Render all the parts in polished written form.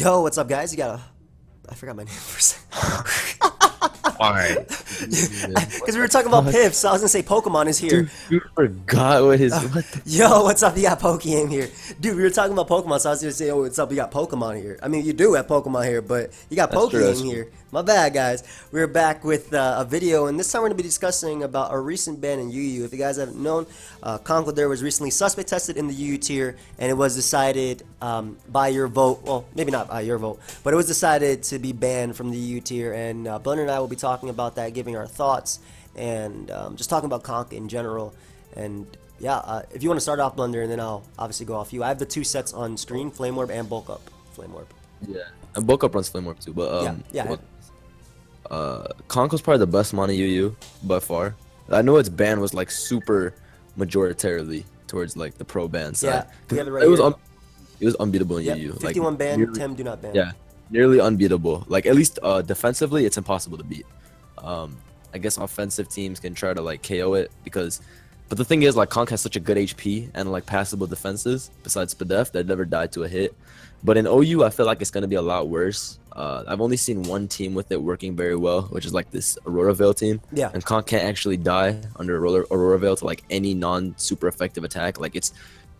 Yo, what's up, guys? I forgot my name for a second. Alright. Because we were talking about Piff, so I was gonna say Pokemon is here. Dude, you forgot what his what the Yo, what's up? You got PokeaimMD here. Dude, we were talking about Pokemon, so I was gonna say, oh, what's up? We got Pokemon here. I mean, you do have Pokemon here, but you got That's true, that's PokeaimMD true. here. My bad, guys. We're back with a video, and this time we're gonna be discussing about a recent ban in UU. If you guys haven't known, Conkeldurr was recently suspect tested in the UU tier, and it was decided by your vote. Well, maybe not by your vote, but it was decided to be banned from the UU tier. And Blunder and I will be talking about that, giving our thoughts, and just talking about Conk in general. And yeah, if you want to start off, Blunder, and then I'll obviously go off you. I have the two sets on screen: Flame Orb and Bulk Up. Flame Orb. Yeah. And Boca runs Flame Orb too, but Yeah. Conk was probably the best mono UU by far. I know its ban was like super majoritarily towards like the pro ban side. Yeah, we have it right It was here. it was unbeatable in Yeah, UU. 51 like, ban, nearly- 10 do not ban. Yeah, nearly unbeatable. Like at least defensively, it's impossible to beat. I guess offensive teams can try to like KO it but the thing is, like, Conk has such a good HP and like passable defenses besides Spadef that never died to a hit. But in OU, I feel like it's gonna be a lot worse. I've only seen one team with it working very well, which is like this Aurora Veil team. Yeah. And Conk can't actually die under Aurora Veil to like any non-super effective attack. Like it's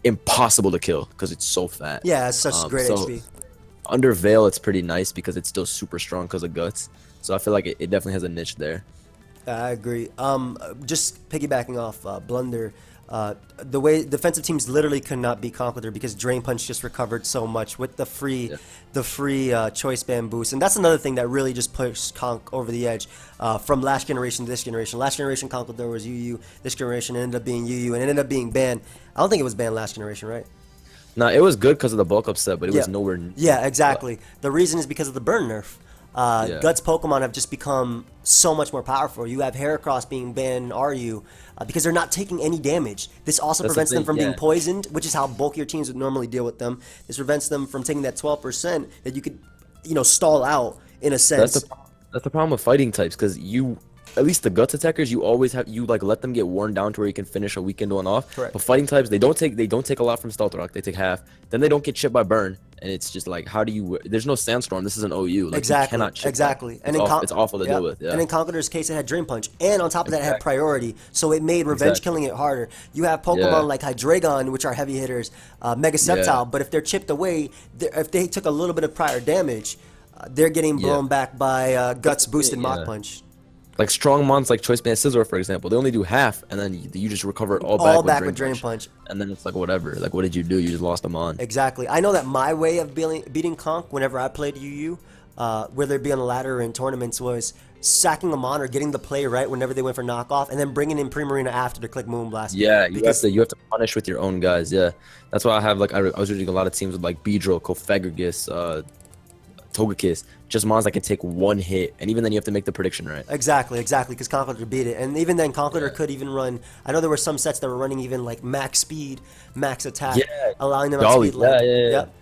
impossible to kill because it's so fat. Yeah, it's such great so HP. Under Veil, it's pretty nice because it's still super strong because of guts. So I feel like it definitely has a niche there. I agree. Just piggybacking off Blunder, the way defensive teams literally could not beat Conkeldurr because Drain Punch just recovered so much with the free, choice band boost, and that's another thing that really just pushed Conk over the edge from last generation to this generation. Last generation Conkeldurr was UU. This generation ended up being UU, and it ended up being banned. I don't think it was banned last generation, right? Nah, it was good because of the bulk up set, but it Yeah. was nowhere near. Yeah, exactly. The reason is because of the burn nerf. Yeah. Guts Pokemon have just become so much more powerful. You have Heracross being banned, RU, because they're not taking any damage. This also That's the prevents them thing, from being yeah. poisoned, which is how bulkier teams would normally deal with them. This prevents them from taking that 12% that you could, stall out in a sense. That's the problem with fighting types because at least the guts attackers, you always have like let them get worn down to where you can finish a weekend one off. Correct. But fighting types, they don't take a lot from Stealth Rock. They take half. Then they don't get chipped by burn, and it's just like how do you? There's no Sandstorm. This is an OU. Like, Exactly. You cannot chip Exactly. That. It's awful to deal with. Yeah. And in Conkeldurr's case, it had Drain Punch, and on top of that, it had Exactly. priority, so it made revenge Exactly. killing it harder. You have Pokemon Yeah. like Hydreigon, which are heavy hitters, Mega Sceptile, Yeah. but if they're chipped away, if they took a little bit of prior damage, they're getting blown back by Guts boosted Mach yeah. Punch. Like strong mons like Choice Band Scizor, for example, they only do half, and then you just recover it all back with Drain Punch. And then it's like whatever. Like what did you do? You just lost them on. Exactly. I know that my way of beating Conk whenever I played UU, whether it be on the ladder or in tournaments, was sacking them on or getting the play right whenever they went for knockoff, and then bringing in Primarina after to click Moonblast. Yeah, Because- you have to punish with your own guys. Yeah, that's why I have like I was reading a lot of teams with like Beedrill, Kofagrigus, Togekiss, just mons that can take one hit, and even then you have to make the prediction right. Exactly, because Conkeldurr beat it. And even then, Conkeldurr Yeah. could even run, I know there were some sets that were running even like max speed, max attack, Yeah, allowing them Dolly, outspeed, like, yeah. yep,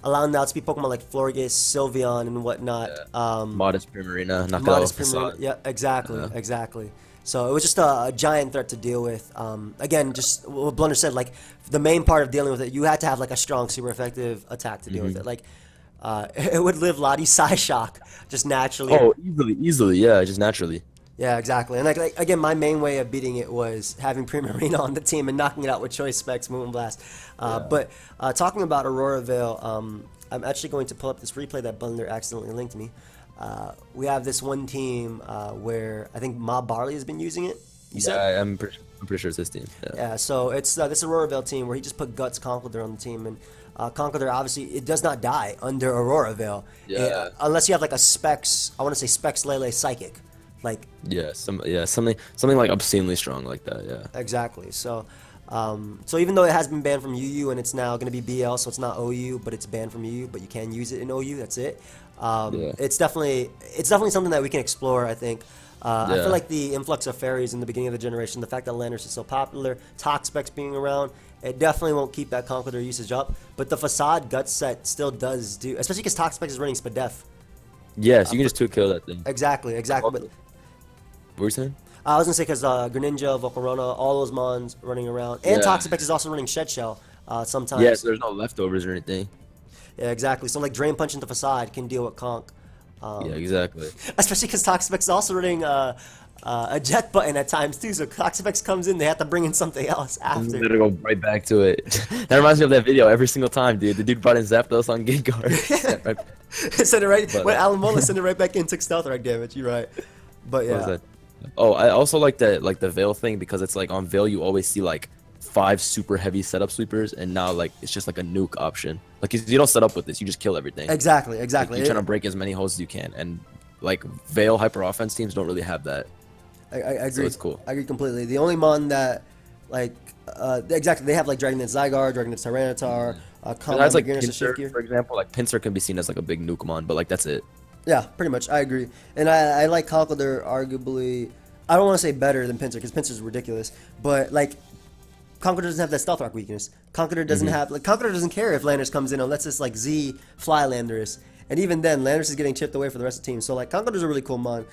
allowing them outspeed Pokemon like Florges, Sylveon, and whatnot. Modest Primarina, knock Modest it off Primarina, facade. yeah, exactly, Yeah. exactly. So it was just a giant threat to deal with. Again, just what Blunder said, like the main part of dealing with it, you had to have like a strong, super effective attack to deal with it. Like it would live Lottie Psyshock just naturally. Oh, easily, yeah, just naturally. Yeah, exactly. And like again, my main way of beating it was having Primarina on the team and knocking it out with Choice Specs, Moonblast. But talking about Aurora Veil, I'm actually going to pull up this replay that Blunder accidentally linked me. We have this one team where I think Mob Barley has been using it. You said? Yeah, I'm pretty sure it's this team. Yeah. Yeah, so it's this Aurora Veil team where he just put Guts Conkeldurr on the team, and Conkeldurr obviously it does not die under Aurora Veil, Yeah. unless you have like a Specs. I want to say Specs Lele Psychic, like Yeah, something like obscenely strong like that. Yeah. exactly. So, so even though it has been banned from UU and it's now going to be BL, so it's not OU, but it's banned from UU, but you can use it in OU. That's it. Yeah. It's definitely something that we can explore. I think. I Yeah. feel like the influx of fairies in the beginning of the generation, the fact that Landers is so popular, Toxpex being around, it definitely won't keep that Conkeldurr usage up. But the Facade Guts set still does do, especially because Toxpex is running Spadef. Yes, you can just 2-kill that thing. Exactly. But What were you saying? I was gonna say because Greninja, Volcarona, all those mons running around, and Yeah. Toxapex is also running Shed Shell sometimes. Yeah, so there's no leftovers or anything. Yeah, exactly. So like Drain Punch into Facade can deal with Conk. Yeah, exactly. Especially because Toxapex is also running a jet button at times too. So Toxapex comes in, they have to bring in something else I'm after. gonna go right back to it. That reminds me of that video every single time, dude. The dude brought in Zapdos on Gengar. Right. Send it right But, when Alan Mola sent it right back in, took stealth rank damage. You're right. But what was yeah, that? Oh, I also like the Veil thing because it's like on Veil you always see like 5 super heavy setup sweepers, and now like it's just like a nuke option. Like you don't set up with this, you just kill everything. exactly, Like, exactly. you're trying to break as many holes as you can, and like Veil hyper offense teams don't really have that. I agree. So it's cool. I agree completely. The only mon that like exactly they have like Dragon Zygarde, Dragon Tyranitar, Combo Besides like Beginners to Pinsir, Shift for example, like Pinsir can be seen as like a big nuke but like that's it. Yeah, pretty much. I agree. And I like Conkeldurr arguably. I don't want to say better than Pinsir because Pinsir is ridiculous. But like, Conkeldurr doesn't have that stealth rock weakness. Conkeldurr doesn't have like Conkeldurr doesn't care if Landorus comes in unless it's like Z fly Landorus. And even then, Landorus is getting chipped away for the rest of the team. So like, Conkeldurr's a really cool mon.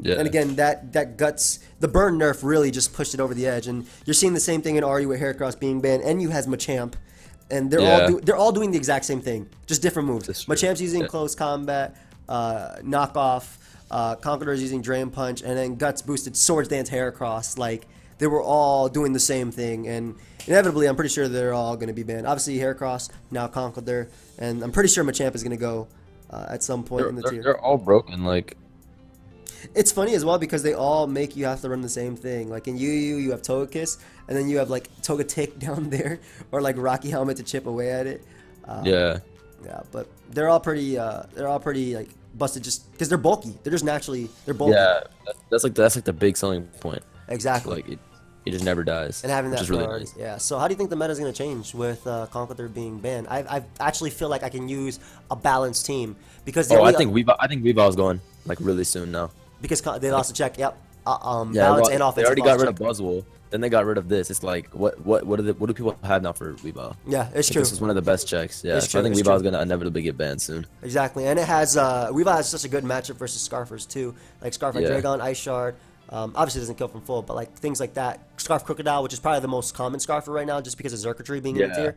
Yeah. And again, that guts the burn nerf really just pushed it over the edge. And you're seeing the same thing in RU with Heracross being banned, and you has Machamp. And they're all doing the exact same thing, just different moves. Machamp's using close combat, knockoff. Conkeldurr is using Drain Punch, and then Guts boosted Swords Dance Heracross. Like they were all doing the same thing, and inevitably, I'm pretty sure they're all going to be banned. Obviously, Heracross, now Conkeldurr, and I'm pretty sure Machamp is going to go at some point in the tier. They're all broken. Like It's funny as well because they all make you have to run the same thing. Like in UU, you have Togekiss, and then you have like Togetic down there, or like Rocky Helmet to chip away at it. yeah. Yeah, but they're all pretty like busted just because they're bulky. They're just naturally bulky. Yeah, that's like the big selling point. Exactly. Like it just never dies. And having which that is really priority. nice. Yeah. So how do you think the meta is going to change with Conkeldurr being banned? I actually feel like I can use a balanced team because I think Weavile is going like really soon now. because they lost a check. Yep. Yeah, Balance and offense. they already got rid of Buzzwole. Then they got rid of this. It's like what do people have now for Weavile? Yeah, it's true. This is one of the best checks. Yeah, It's so I true, think it's Weavile is true. gonna inevitably get banned soon. Exactly, and it has Weavile has such a good matchup versus Scarfers too. Like Scarf Yeah. Dragon, Ice Shard. Obviously doesn't kill from full, but like things like that. Scarf Crocodile, which is probably the most common Scarfer right now, just because of Xurkitree being in the tier.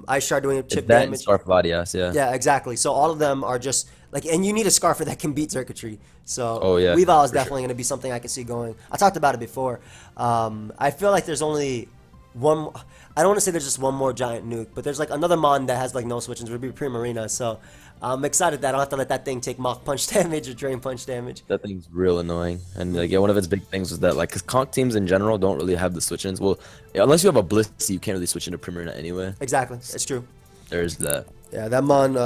Ice Shard doing chip It's that and damage. Scarf Vadias, yeah. Yeah, exactly. So all of them are just like, and you need a Scarfer that can beat Xurkitree. So Oh, yeah, Weavile is for definitely going to be something I can see going. I talked about it before. I feel like there's only one. I don't want to say there's just one more giant nuke, but there's like another mon that has like no switchings. Would be Primarina. So I'm excited that I don't have to let that thing take Mach Punch damage or Drain Punch damage. That thing's real annoying. And like, yeah, one of its big things was that like, cause Conk teams in general don't really have the switch-ins. Well, yeah, unless you have a Blissey, you can't really switch into Primarina anyway. Exactly, it's true. There's that. Yeah, that mon.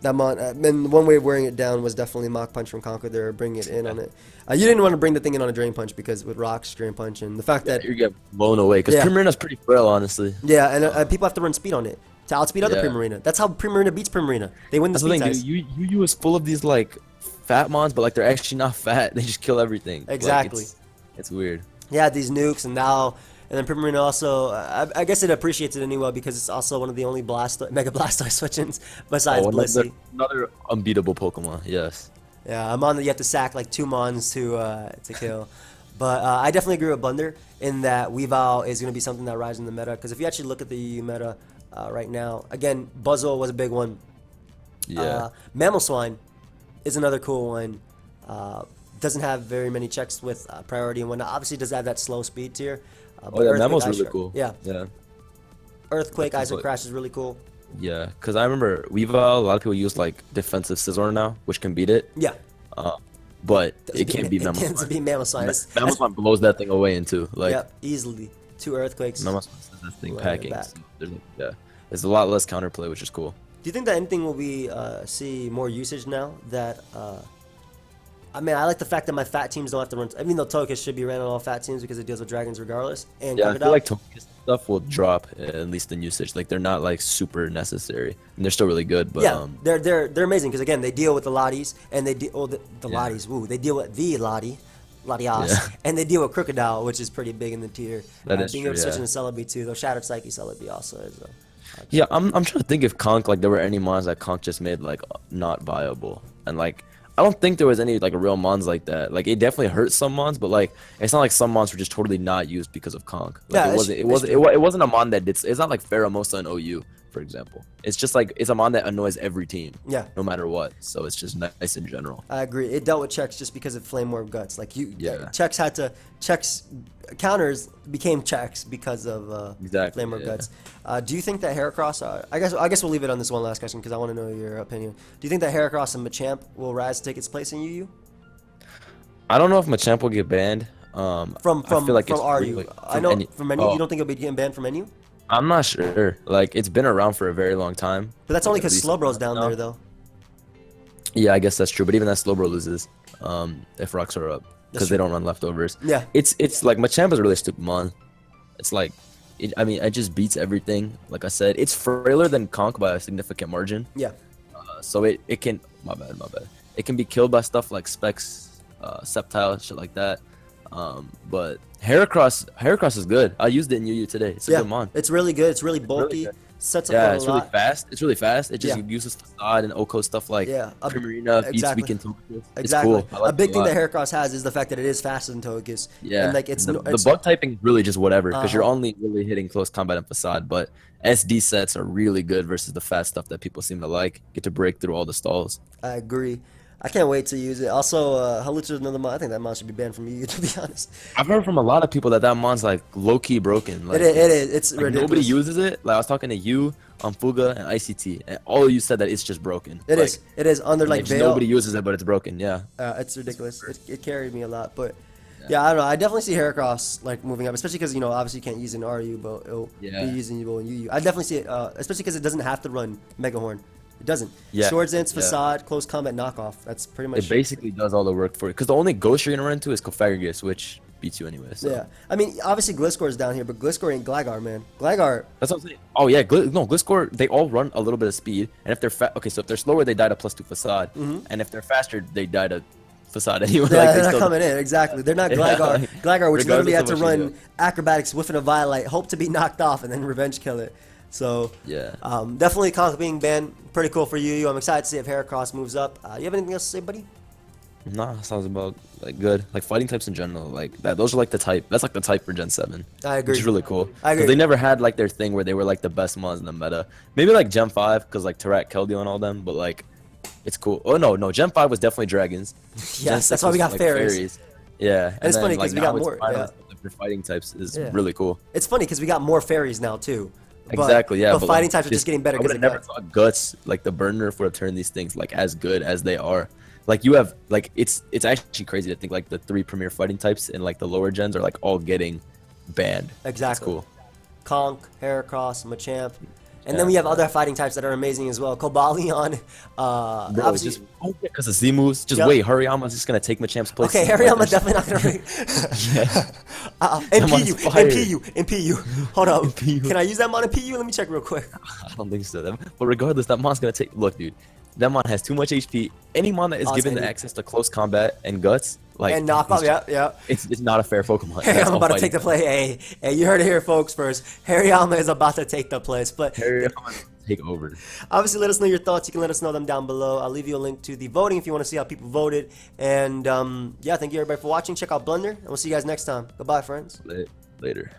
And one way of wearing it down was definitely Mach Punch from Conkeldurr, bringing it in on it. You didn't want to bring the thing in on a Drain Punch because with rocks, Drain Punch, and the fact that You get blown away because Yeah. Primarina's pretty frail, honestly. yeah, and people have to run speed on it to outspeed other Yeah. Primarina. That's how Primarina beats Primarina. They win the That's the speed thing, ties. dude. UU is full of these like fat mons, but like they're actually not fat. They just kill everything. Like, Exactly. it's weird. Yeah, these nukes, and then Primarina also. I guess it appreciates it anyway because it's also one of the only Mega Blastoise switch-ins besides Blissey. Another unbeatable Pokemon. Yes. Yeah, I'm on that you have to sack like 2 mons to kill. But I definitely agree with Blunder in that Weavile is going to be something that rises in the meta. Because if you actually look at the EU meta right now, again, Buzzwole was a big one. Yeah. Mamoswine is another cool one. Doesn't have very many checks with priority and whatnot. Obviously does have that slow speed tier. Oh yeah, Earthquake, Memo's Ice really Shard- cool. Yeah. Yeah. Earthquake, Like, Ice but- Crash is really cool. Yeah, because I remember Weavile, a lot of people use like defensive Scizor now, which can beat it. Yeah. But it can't beat It can't Mamoswine. beat Mamoswine. Mamoswine blows that thing away into like Yep, easily. 2 Earthquakes. Mamoswine sends that thing Right packing. back. So there's a lot less counterplay, which is cool. Do you think that anything will be see more usage now? That I mean, I like the fact that my fat teams don't have to run. I mean, though Togekiss should be ran on all fat teams because it deals with dragons regardless. And Yeah, I Crocodile. feel like Togekiss stuff will drop at least in usage. Like they're not like super necessary, and they're still really good. But yeah, they're amazing because again they deal with the Lotties and they deal the Yeah. Lotties. Woo, they deal with the Latias, Yeah. and they deal with Crocodile, which is pretty big in the tier. That is being true, able to switch yeah. into Celebi too, though Shattered Psyche Celebi also is. Yeah, I'm trying to think if Conk, like there were any mons that Conk just made like not viable, and like I don't think there was any like real mons like that. Like it definitely hurt some mons, but like it's not like some mons were just totally not used because of Conk. Like, Yeah, it wasn't a mon that did. It's not like Pheromosa and OU. for example. It's just like it's a mon that annoys every team. Yeah. No matter what. So it's just nice in general. I agree. It dealt with checks just because of Flame Orb Guts. Like Yeah. checks had to counters became checks because of Exactly, Flame Orb yeah. Guts. Do you think that Heracross? I guess we'll leave it on this one last question because I want to know your opinion. Do you think that Heracross and Machamp will rise to take its place in UU? I don't know if Machamp will get banned. I feel like it's RU. really- I know from NU. Oh. You don't think it'll be getting banned from NU? I'm not sure. Like it's been around for a very long time. But that's only At because least- Slowbro's down there though. Yeah, I guess that's true. But even that Slowbro loses if rocks are up because true. they don't run leftovers. Yeah. It's like Machamp is a really stupid mon. It's like, I mean, it just beats everything. Like I said, it's frailer than Conk by a significant margin. Yeah. So it can my bad. It can be killed by stuff like Specs, Sceptile, shit like that. But Heracross is good. I used it in UU today. It's a good mon. It's really good. It's really bulky. good. Sets up Yeah, a it's lot. really fast. It's really fast. It just Yeah. uses facade and Oko stuff like Primarina, beats exactly. weekend Togekiss. It's Exactly. cool. I like A big it thing lot. that Heracross has is the fact that it is faster than Togekiss. Yeah, And like the bug typing is really just whatever because you're only really hitting close combat and facade. But SD sets are really good versus the fast stuff that people seem to like. Get to break through all the stalls. I agree. I can't wait to use it. Also, Halutza is another mon. I think that mon should be banned from UU, to be honest. I've heard from a lot of people that mon's like low key broken. Like, It is. It's like ridiculous. nobody uses it. Like I was talking to you on Fuga and ICT, and all of you said that it's just broken. It is. It is under like just Veil. nobody uses it, but it's broken. Yeah. It's ridiculous. It carried me a lot, but yeah, I don't know. I definitely see Heracross like moving up, especially because obviously you can't use it in RU, but it'll be usable in UU. I definitely see it, especially because it doesn't have to run Mega Horn. It doesn't. Yeah. Swords Dance, Facade, Close Combat, Knockoff. That's pretty much It basically does all the work for it. Because the only ghost you're gonna run into is Cofagrigus, which beats you anyway. So. Yeah. I mean, obviously Gliscor's down here, but Gliscor ain't Gligar, man. Gligar. That's what I'm saying. Oh yeah, Gliscor. They all run a little bit of speed, and if they're so if they're slower, they die to +2 Facade, and if they're faster, they die to Facade anyway. Yeah, like, they're not coming in. Exactly. They're not Gligar. Gligar, which literally had to Regardless of what you run acrobatics, whiffing a Violite, hope to be knocked off, and then revenge kill it. So Yeah. Definitely Conk being banned. Pretty cool for you. I'm excited to see if Heracross moves up. You have anything else to say, buddy? Nah, sounds about like good. Like fighting types in general, like that. Those are like the type. That's like the type for Gen 7. I agree. Which is really cool. I agree. Because they never had like their thing where they were like the best mons in the meta. Maybe like Gen 5 because like Tarak, Keldeo, and all them. But like, it's cool. Oh no, Gen 5 was definitely dragons. Yes, Gen that's 6 why we was, got like, fairies. Yeah, And it's funny 'cause we got now it's more, finally yeah. stuff like for fighting types is Yeah. really cool. It's funny because we got more fairies now too. But, Exactly, yeah. But fighting like, types are just getting better I would because have never thought Guts, like the burner, would have turned these things like as good as they are. Like you have, like it's actually crazy to think like the 3 premier fighting types in like the lower gens are like all getting banned. Exactly. It's cool. Conk, Heracross, Machamp. And Yeah. then we have other fighting types that are amazing as well. Cobalion, Bro, obviously. it's just because of Z moves. Just Yep. wait, Hariyama's just gonna take Machamp's place. Okay, Hariyama definitely not gonna bring. Someone's fired. NPU. Hold up. NPU. Can I use that mon in PU? Let me check real quick. I don't think so. But regardless, that mon's gonna take. Look, dude, that mon has too much HP. Any mon that is given the Austin. access to close combat and guts, like And knockoff, he's- yeah. it's not a fair Pokemon. Hariyama That's all about to fighting. take the play. Hey, you heard it here, folks. First, Hariyama is about to take the place. But Hariyama take over. obviously, let us know your thoughts. You can let us know them down below. I'll leave you a link to the voting if you want to see how people voted. And yeah, thank you everybody for watching. Check out Blunder, and we'll see you guys next time. Goodbye, friends. Later.